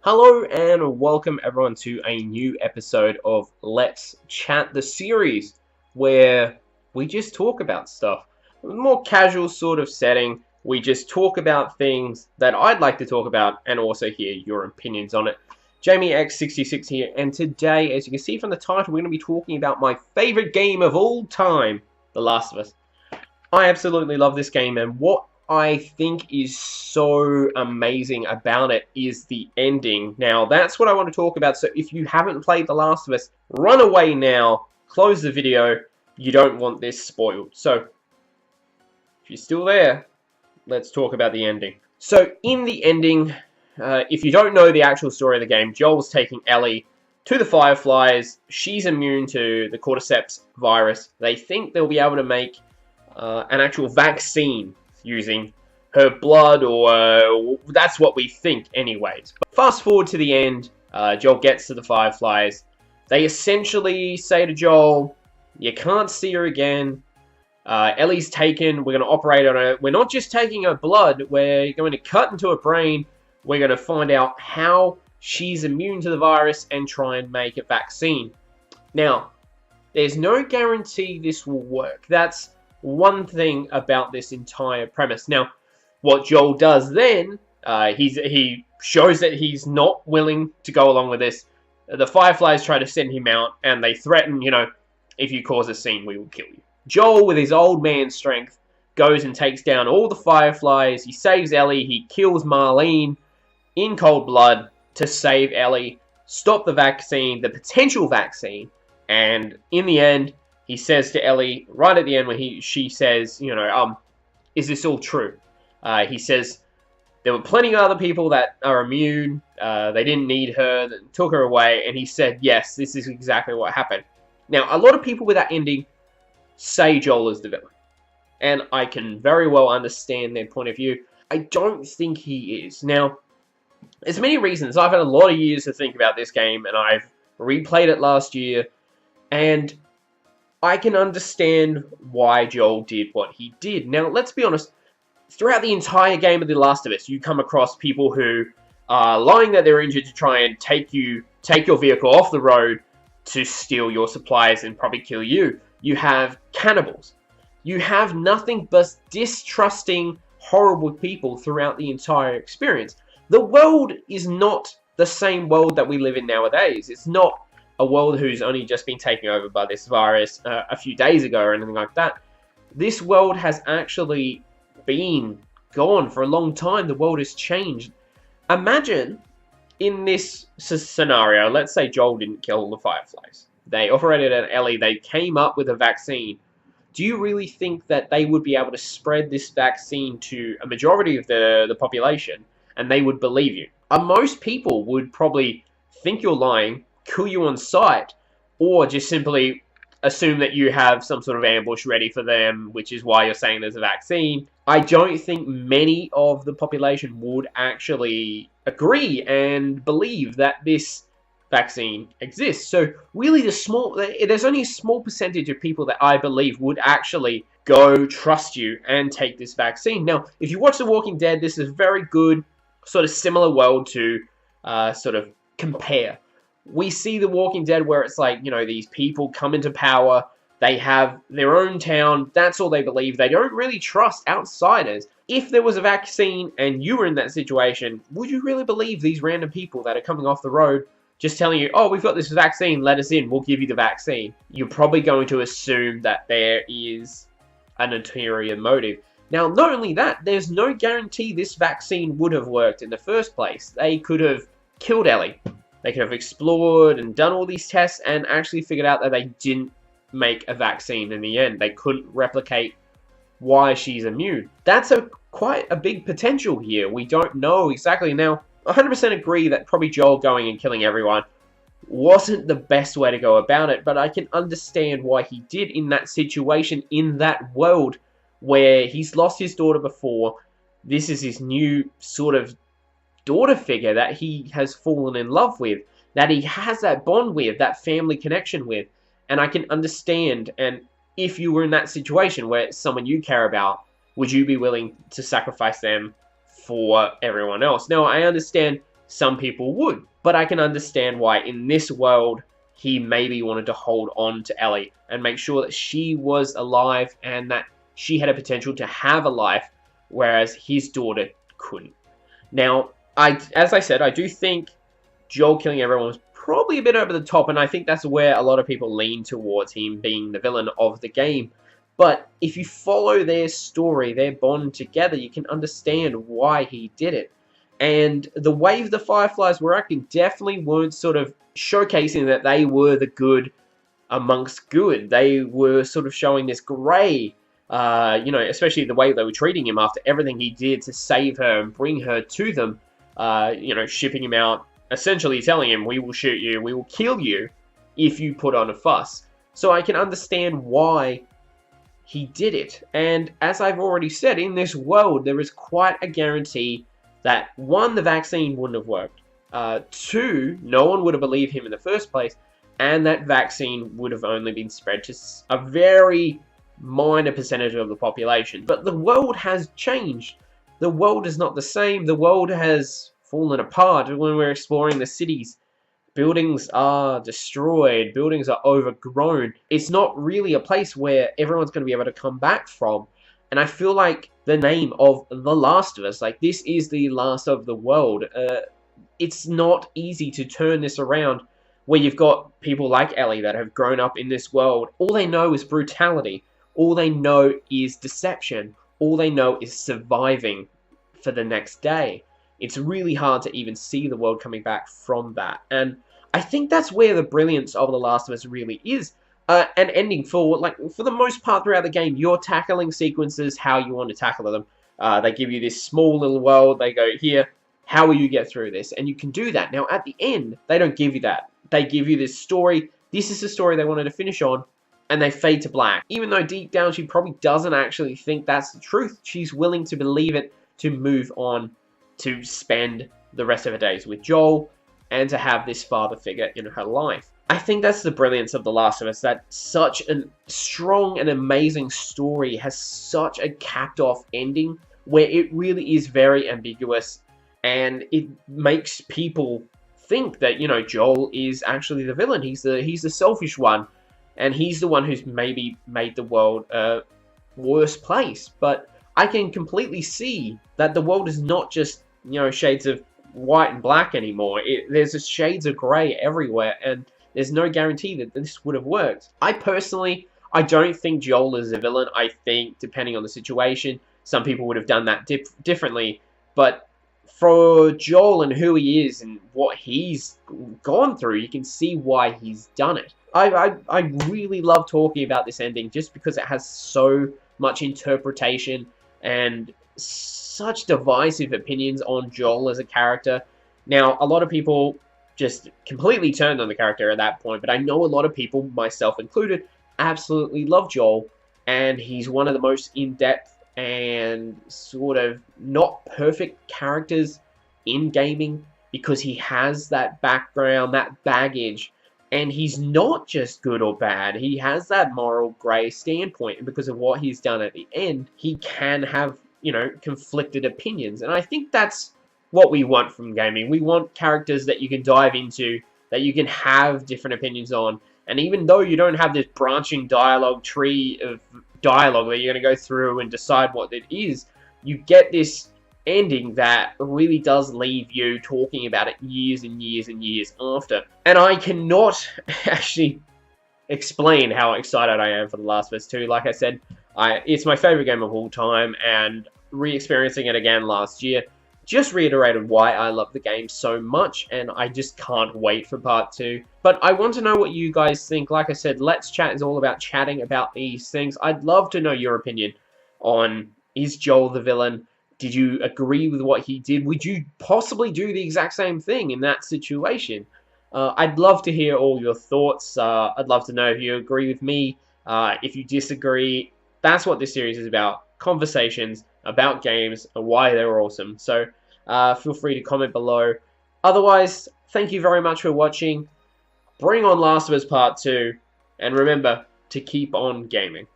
Hello and welcome everyone to a new episode of Let's Chat the series, where we just talk about stuff. A more casual sort of setting. We just talk about things that I'd like to talk about and also hear your opinions on it. Jamie X66 here, and today, as you can see from the title, we're going to be talking about my favorite game of all time, The Last of Us. I absolutely love this game, and what I think is so amazing about it is the ending. Now, that's what I want to talk about, so if you haven't played The Last of Us, run away now, close the video, you don't want this spoiled. So, if you're still there, let's talk about the ending. So, in the ending, if you don't know the actual story of the game, Joel's taking Ellie to the Fireflies. She's immune to the Cordyceps virus. They think they'll be able to make an actual vaccine using her blood, or that's what we think anyways. But fast forward to the end, Joel gets to the Fireflies. They essentially say to Joel, you can't see her again. Ellie's taken, we're going to operate on her. We're not just taking her blood, we're going to cut into her brain. We're going to find out how she's immune to the virus and try and make a vaccine. Now, there's no guarantee this will work. That's one thing about this entire premise. Now, what Joel does then, he shows that he's not willing to go along with this. The Fireflies try to send him out, and they threaten, if you cause a scene, we will kill you. Joel, with his old man strength, goes and takes down all the Fireflies. He saves Ellie. He kills Marlene in cold blood to save Ellie, stop the vaccine, the potential vaccine, and in the end, he says to Ellie, right at the end when she says, is this all true? He says, there were plenty of other people that are immune, they didn't need her, that took her away, and he said, yes, this is exactly what happened. Now, a lot of people with that ending say Joel is the villain, and I can very well understand their point of view. I don't think he is. Now, there's many reasons. I've had a lot of years to think about this game, and I've replayed it last year, and I can understand why Joel did what he did. Now, let's be honest. Throughout the entire game of The Last of Us, you come across people who are lying that they're injured to try and take your vehicle off the road to steal your supplies and probably kill you. You have cannibals. You have nothing but distrusting, horrible people throughout the entire experience. The world is not the same world that we live in nowadays. It's not a world who's only just been taken over by this virus a few days ago or anything like that. This world has actually been gone for a long time. The world has changed. Imagine in this scenario, let's say Joel didn't kill the Fireflies. They operated at Ellie. They came up with a vaccine. Do you really think that they would be able to spread this vaccine to a majority of the population and they would believe you? Most people would probably think you're lying, kill you on sight, or just simply assume that you have some sort of ambush ready for them, which is why you're saying there's a vaccine. I don't think many of the population would actually agree and believe that this vaccine exists. So really there's only a small percentage of people that I believe would actually go trust you and take this vaccine. Now, if you watch The Walking Dead, this is a very good sort of similar world to sort of compare. We see The Walking Dead where it's like, these people come into power, they have their own town, that's all they believe. They don't really trust outsiders. If there was a vaccine and you were in that situation, would you really believe these random people that are coming off the road just telling you, oh, we've got this vaccine, let us in, we'll give you the vaccine? You're probably going to assume that there is an ulterior motive. Now, not only that, there's no guarantee this vaccine would have worked in the first place. They could have killed Ellie. They could have explored and done all these tests and actually figured out that they didn't make a vaccine in the end. They couldn't replicate why she's immune. That's quite a big potential here. We don't know exactly. Now, 100% agree that probably Joel going and killing everyone wasn't the best way to go about it, but I can understand why he did in that situation, in that world where he's lost his daughter before. This is his new sort of daughter figure that he has fallen in love with, that he has that bond with, that family connection with. And I can understand, and if you were in that situation where it's someone you care about, would you be willing to sacrifice them for everyone else? Now, I understand some people would. But I can understand why in this world he maybe wanted to hold on to Ellie and make sure that she was alive and that she had a potential to have a life, whereas his daughter couldn't. Now, as I said, I do think Joel killing everyone was probably a bit over the top, and I think that's where a lot of people lean towards him being the villain of the game. But if you follow their story, their bond together, you can understand why he did it. And the way the Fireflies were acting definitely weren't sort of showcasing that they were the good amongst good. They were sort of showing this grey, especially the way they were treating him after everything he did to save her and bring her to them, shipping him out, essentially telling him, we will shoot you, we will kill you if you put on a fuss. So I can understand why he did it. And as I've already said, in this world, there is quite a guarantee that, one, the vaccine wouldn't have worked, two, no one would have believed him in the first place, and that vaccine would have only been spread to a very minor percentage of the population. But the world has changed. The world is not the same. The world has fallen apart. When we're exploring the cities, buildings are destroyed, buildings are overgrown. It's not really a place where everyone's going to be able to come back from. And I feel like the name of The Last of Us, like, this is the last of the world. It's not easy to turn this around where you've got people like Ellie that have grown up in this world. All they know is brutality. All they know is deception. All they know is surviving for the next day. It's really hard to even see the world coming back from that. And I think that's where the brilliance of The Last of Us really is. An ending for the most part throughout the game, you're tackling sequences how you want to tackle them. They give you this small little world. They go, here, how will you get through this? And you can do that. Now, at the end, they don't give you that. They give you this story. This is the story they wanted to finish on. And they fade to black. Even though deep down she probably doesn't actually think that's the truth, she's willing to believe it to move on, to spend the rest of her days with Joel, and to have this father figure in her life. I think that's the brilliance of The Last of Us, that such a strong and amazing story has such a capped-off ending where it really is very ambiguous, and it makes people think that, Joel is actually the villain. He's the selfish one, and he's the one who's maybe made the world a worse place. But I can completely see that the world is not just, shades of white and black anymore. There's just shades of grey everywhere, and there's no guarantee that this would have worked. I don't think Joel is a villain. I think, depending on the situation, some people would have done that differently. But for Joel and who he is and what he's gone through, you can see why he's done it. I really love talking about this ending just because it has so much interpretation and such divisive opinions on Joel as a character. Now, a lot of people just completely turned on the character at that point, but I know a lot of people, myself included, absolutely love Joel, and he's one of the most in-depth and sort of not perfect characters in gaming because he has that background, that baggage, and he's not just good or bad. He has that moral grey standpoint, and because of what he's done at the end, he can have, conflicted opinions. And I think that's what we want from gaming. We want characters that you can dive into, that you can have different opinions on. And even though you don't have this branching dialogue tree of dialogue that you're going to go through and decide what it is, you get this ending that really does leave you talking about it years and years and years after. And I cannot actually explain how excited I am for The Last of Us 2. Like I said, it's my favorite game of all time, and re-experiencing it again last year just reiterated why I love the game so much, and I just can't wait for part 2. But I want to know what you guys think. Like I said, Let's Chat is all about chatting about these things. I'd love to know your opinion on, is Joel the villain? Did you agree with what he did? Would you possibly do the exact same thing in that situation? I'd love to hear all your thoughts. I'd love to know if you agree with me, if you disagree. That's what this series is about. Conversations about games and why they're awesome. So feel free to comment below. Otherwise, thank you very much for watching. Bring on Last of Us Part 2. And remember to keep on gaming.